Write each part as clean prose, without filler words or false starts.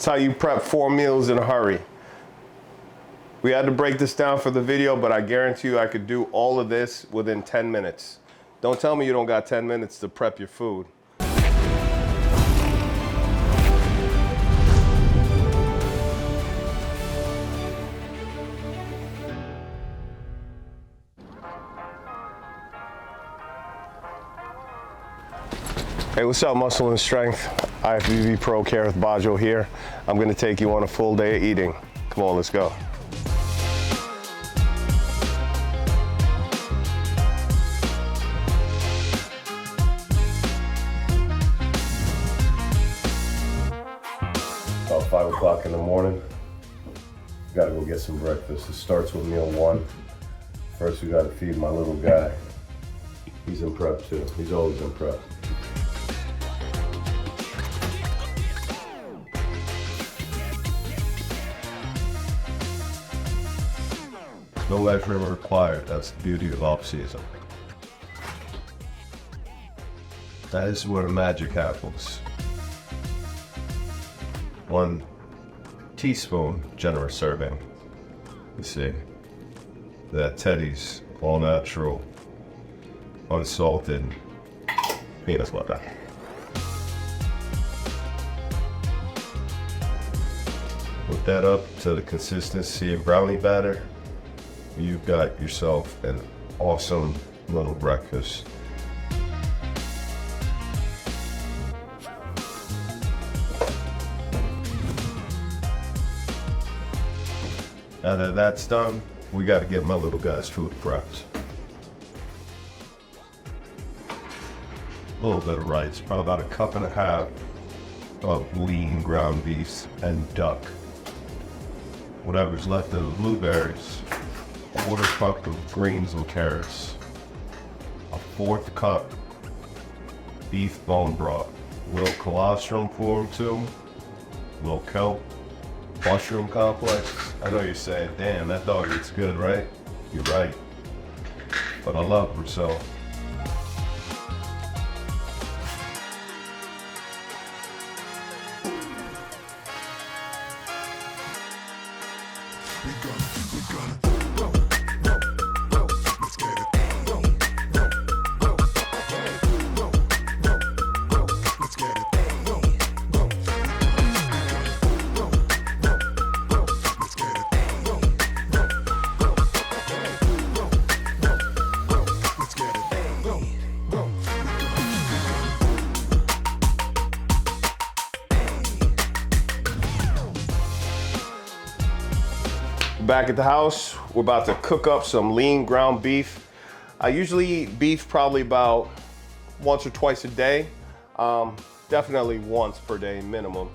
That's how you prep 4 meals in a hurry. We had to break this down for the video, but I guarantee you I could do all of this within 10 minutes. Don't tell me you don't got 10 minutes to prep your food. Hey, what's up, Muscle and Strength? IFBB Pro Kerrith Bajjo here. I'm gonna take you on a full day of eating. Come on, let's go. About 5 o'clock in the morning. Gotta go get some breakfast. It starts with meal 1. First, we gotta feed my little guy. He's in prep too. He's always in prep. No measurement required. That's the beauty of off-season. That is where the magic happens. 1 teaspoon, generous serving. You see, that Teddy's all natural, unsalted peanut butter. Put that up to the consistency of brownie batter. You've got yourself an awesome little breakfast. Now that that's done, we got to get my little guy's food prepped. A little bit of rice, probably about 1.5 cups of lean ground beef and duck. Whatever's left of the blueberries. 1/4 cup of greens and carrots, 1/4 cup beef bone broth, a little colostrum for them too, a little kelp, mushroom complex. I know you're saying, damn, that dog eats good, right? You're right, but I love her so. Back at the house, we're about to cook up some lean ground beef. I usually eat beef probably about once or twice a day. Definitely once per day minimum.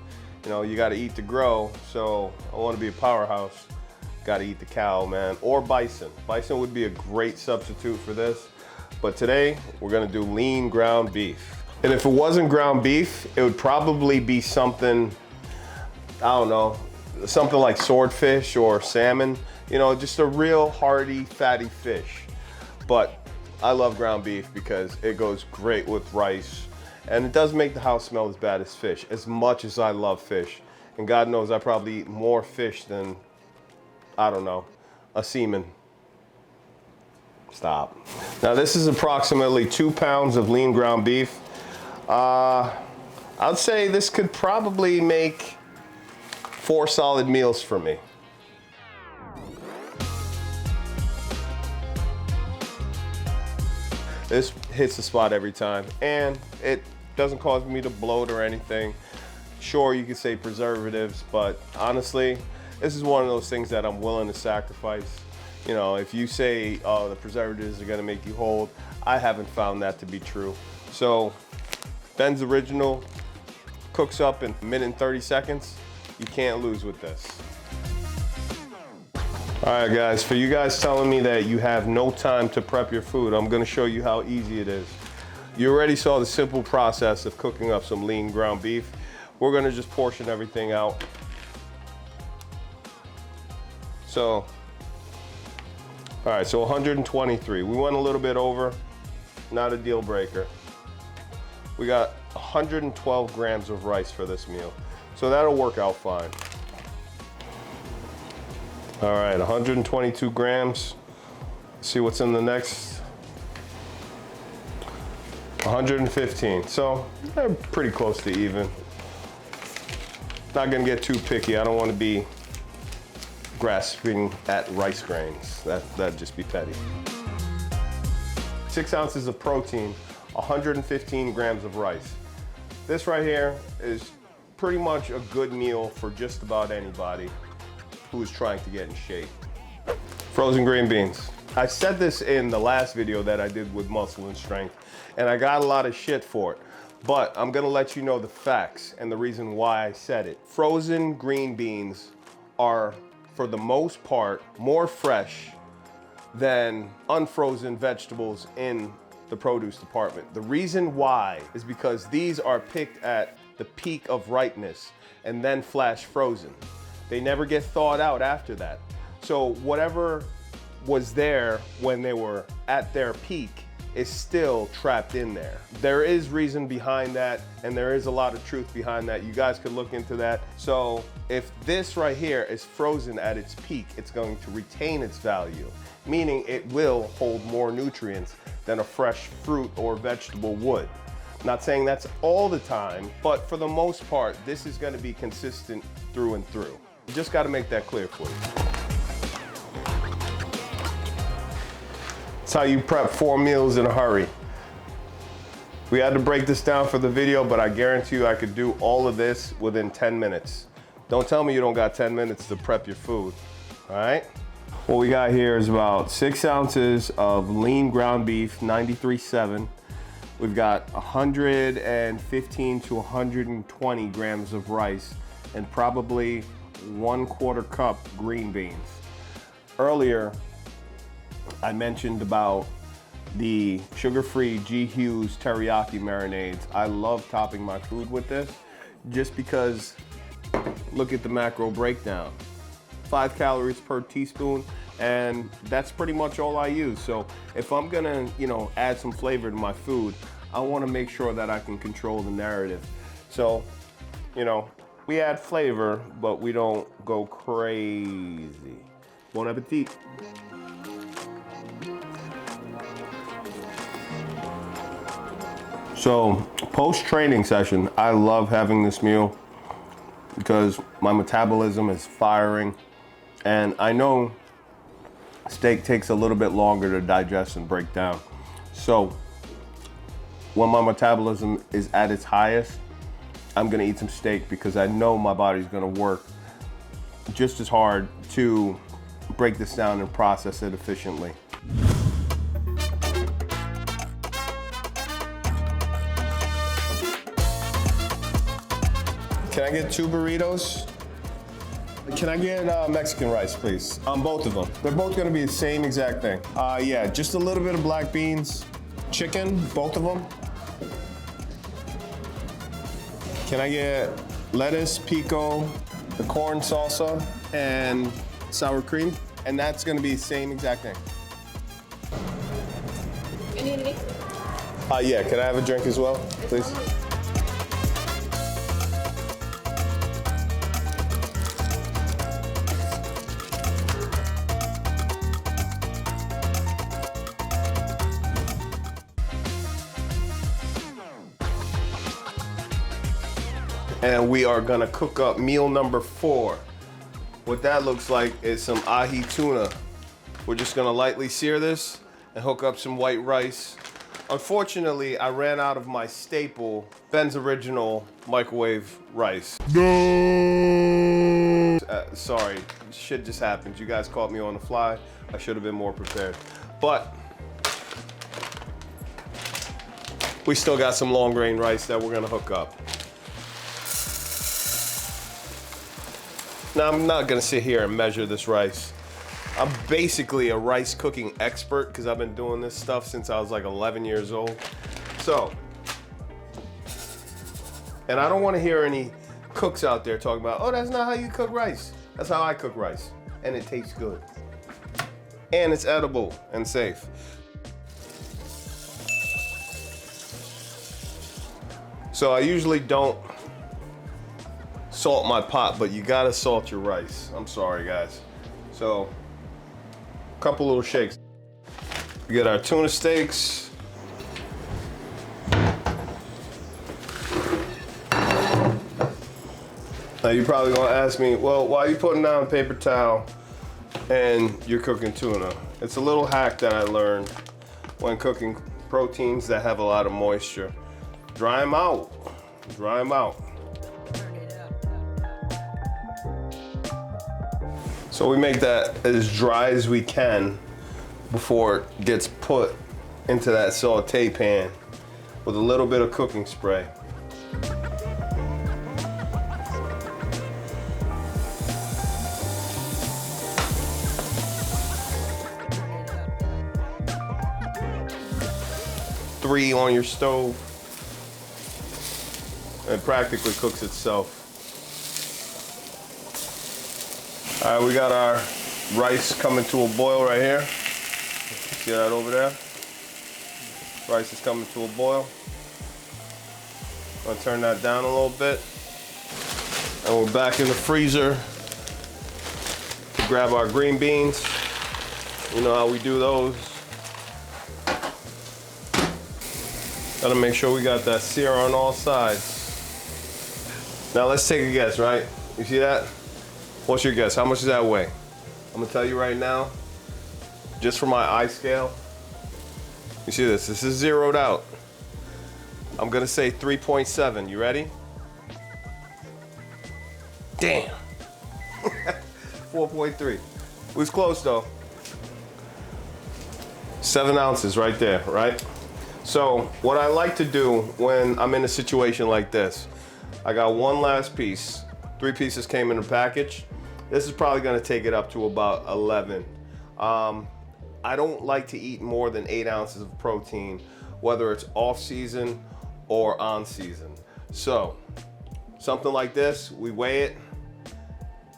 You know, you gotta eat to grow, so I wanna be a powerhouse. Gotta eat the cow, man, or bison. Bison would be a great substitute for this. But today, we're gonna do lean ground beef. And if it wasn't ground beef, it would probably be something, I don't know, something like swordfish or salmon, you know, just a real hearty, fatty fish. But I love ground beef because it goes great with rice, and it does make the house smell as bad as fish, as much as I love fish. And God knows I probably eat more fish than, I don't know, a seaman. Stop. Now this is approximately 2 pounds of lean ground beef. I'd say this could probably make 4 solid meals for me. This hits the spot every time, and it doesn't cause me to bloat or anything. Sure, you could say preservatives, but honestly, this is one of those things that I'm willing to sacrifice. You know, if you say, oh, the preservatives are gonna make you hold, I haven't found that to be true. So, Ben's Original cooks up in 1 minute and 30 seconds. You can't lose with this. All right, guys, for you guys telling me that you have no time to prep your food, I'm gonna show you how easy it is. You already saw the simple process of cooking up some lean ground beef. We're gonna just portion everything out. So, all right, so 123. We went a little bit over, not a deal breaker. We got 112 grams of rice for this meal. So that'll work out fine. All right, 122 grams. See what's in the next. 115, so they're pretty close to even. Not gonna get too picky. I don't want to be grasping at rice grains. That'd just be petty. 6 ounces of protein, 115 grams of rice. This right here is pretty much a good meal for just about anybody who's trying to get in shape. Frozen green beans. I said this in the last video that I did with muscle and strength, and I got a lot of shit for it, but I'm gonna let you know the facts and the reason why I said it. Frozen green beans are, for the most part, more fresh than unfrozen vegetables in the produce department. The reason why is because these are picked at the peak of ripeness and then flash frozen. They never get thawed out after that. So whatever was there when they were at their peak is still trapped in there. There is reason behind that, and there is a lot of truth behind that. You guys could look into that. So if this right here is frozen at its peak, it's going to retain its value, meaning it will hold more nutrients than a fresh fruit or vegetable would. Not saying that's all the time, but for the most part, this is going to be consistent through and through. You just got to make that clear for you. That's how you prep 4 meals in a hurry. We had to break this down for the video, but I guarantee you I could do all of this within 10 minutes. Don't tell me you don't got 10 minutes to prep your food, all right? What we got here is about 6 ounces of lean ground beef, 93.7. We've got 115 to 120 grams of rice and probably 1/4 cup green beans. Earlier, I mentioned about the sugar-free G. Hughes teriyaki marinades. I love topping my food with this just because, look at the macro breakdown. 5 calories per teaspoon, and that's pretty much all I use. So if I'm gonna, add some flavor to my food, I wanna make sure that I can control the narrative. So, we add flavor, but we don't go crazy. Bon appetit. So, post-training session, I love having this meal because my metabolism is firing, and I know steak takes a little bit longer to digest and break down. So, when my metabolism is at its highest, I'm gonna eat some steak because I know my body's gonna work just as hard to break this down and process it efficiently. Can I get 2 burritos? Can I get Mexican rice, please? Both of them. They're both gonna be the same exact thing. Yeah, just a little bit of black beans, chicken, both of them. Can I get lettuce, pico, the corn salsa, and sour cream? And that's gonna be the same exact thing. You need any? Yeah, can I have a drink as well, please? And we are gonna cook up meal number 4. What that looks like is some ahi tuna. We're just gonna lightly sear this and hook up some white rice. Unfortunately, I ran out of my staple, Ben's Original microwave rice. No! Sorry, shit just happened. You guys caught me on the fly. I should have been more prepared. But we still got some long grain rice that we're gonna hook up. Now, I'm not gonna sit here and measure this rice. I'm basically a rice cooking expert because I've been doing this stuff since I was like 11 years old. So, and I don't wanna hear any cooks out there talking about, oh, that's not how you cook rice. That's how I cook rice, and it tastes good. And it's edible and safe. So I usually don't salt my pot, but you gotta salt your rice. I'm sorry, guys. So, a couple little shakes. We get our tuna steaks. Now you're probably gonna ask me, well, why are you putting down a paper towel and you're cooking tuna? It's a little hack that I learned when cooking proteins that have a lot of moisture. Dry them out, dry them out. So we make that as dry as we can before it gets put into that saute pan with a little bit of cooking spray. Three on your stove. It practically cooks itself. All right, we got our rice coming to a boil right here. See that over there? Rice is coming to a boil. I'm gonna turn that down a little bit. And we're back in the freezer to grab our green beans. You know how we do those. Gotta make sure we got that sear on all sides. Now let's take a guess, right? You see that? What's your guess? How much does that weigh? I'm gonna tell you right now, just for my eye scale. You see this? This is zeroed out. I'm gonna say 3.7. You ready? Damn. 4.3. It was close though. 7 ounces right there, right? So what I like to do when I'm in a situation like this, I got one last piece. 3 pieces came in a package. This is probably gonna take it up to about 11. I don't like to eat more than 8 ounces of protein, whether it's off season or on season. So something like this, we weigh it,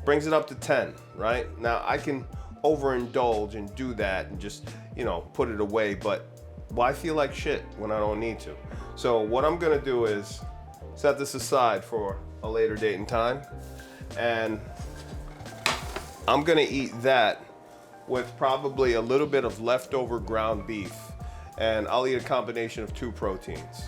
brings it up to 10, right? Now I can overindulge and do that and just, you know, put it away, but why feel like shit when I don't need to? So what I'm gonna do is set this aside for a later date and time, and I'm gonna eat that with probably a little bit of leftover ground beef, and I'll eat a combination of 2 proteins.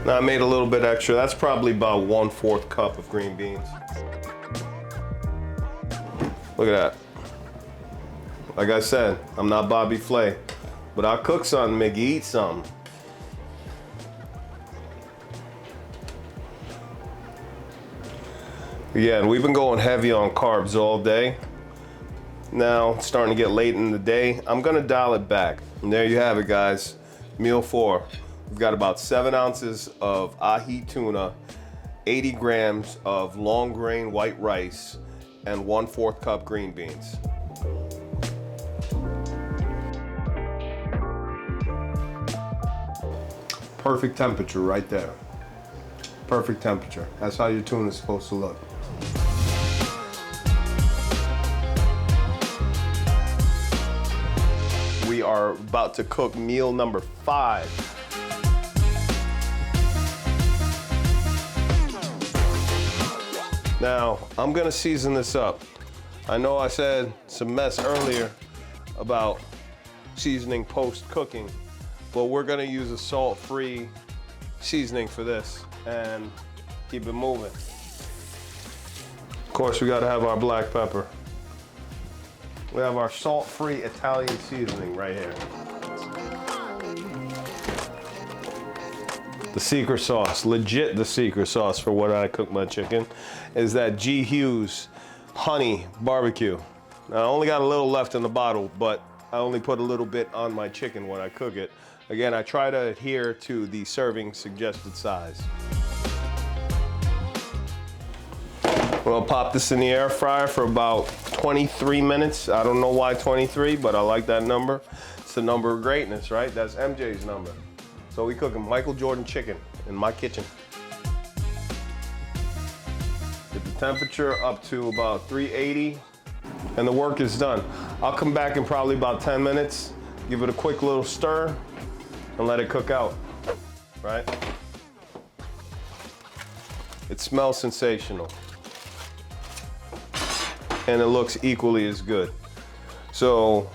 Now I made a little bit extra. That's probably about 1/4 cup of green beans. Look at that. Like I said, I'm not Bobby Flay, but I'll cook something, make you eat something. Yeah, and we've been going heavy on carbs all day. Now, it's starting to get late in the day. I'm gonna dial it back. And there you have it, guys. Meal 4. We've got about 7 ounces of ahi tuna, 80 grams of long grain white rice, and 1/4 cup green beans. Perfect temperature right there. Perfect temperature. That's how your tuna is supposed to look. We are about to cook meal number 5. Now, I'm gonna season this up. I know I said some mess earlier about seasoning post-cooking, but we're gonna use a salt-free seasoning for this and keep it moving. Of course, we gotta have our black pepper. We have our salt-free Italian seasoning right here. The secret sauce, legit the secret sauce for what I cook my chicken, is that G. Hughes honey barbecue. Now, I only got a little left in the bottle, but I only put a little bit on my chicken when I cook it. Again, I try to adhere to the serving suggested size. We'll pop this in the air fryer for about 23 minutes. I don't know why 23, but I like that number. It's the number of greatness, right? That's MJ's number. So we cooking Michael Jordan chicken in my kitchen. Get the temperature up to about 380, and the work is done. I'll come back in probably about 10 minutes, give it a quick little stir, and let it cook out, right? It smells sensational. And it looks equally as good. So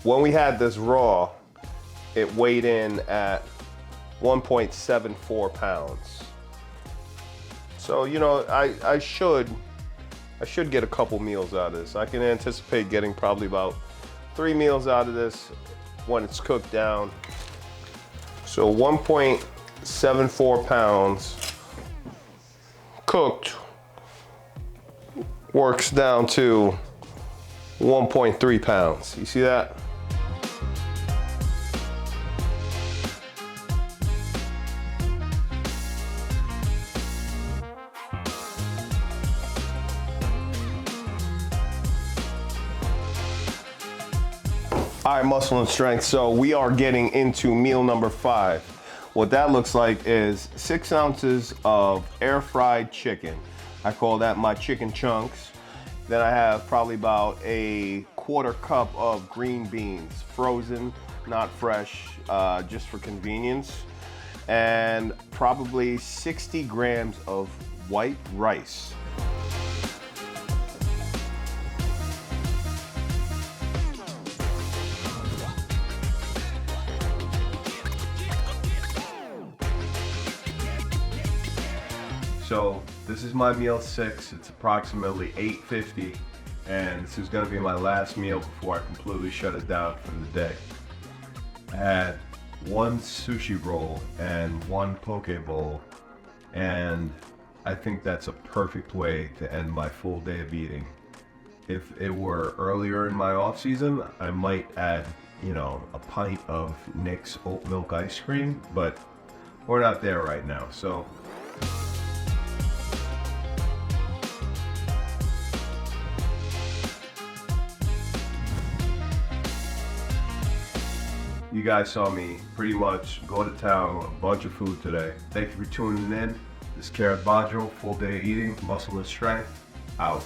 when we had this raw, it weighed in at 1.74 pounds. So, you know, I should get a couple meals out of this. I can anticipate getting probably about 3 meals out of this when it's cooked down. So 1.74 pounds cooked works down to 1.3 pounds. You see that? All right, muscle and strength. So we are getting into meal number 5. What that looks like is 6 ounces of air fried chicken. I call that my chicken chunks. Then I have probably about a 1/4 cup of green beans, frozen, not fresh, just for convenience. And probably 60 grams of white rice. So this is my meal 6. It's approximately 8:50, and this is gonna be my last meal before I completely shut it down for the day. I had 1 sushi roll and 1 poke bowl, and I think that's a perfect way to end my full day of eating. If it were earlier in my off season, I might add, you know, a pint of Nick's oat milk ice cream, but we're not there right now, so. You guys saw me pretty much go to town on a bunch of food today. Thank you for tuning in. This is Kerrith Bajjo, full day eating, muscle and strength, out.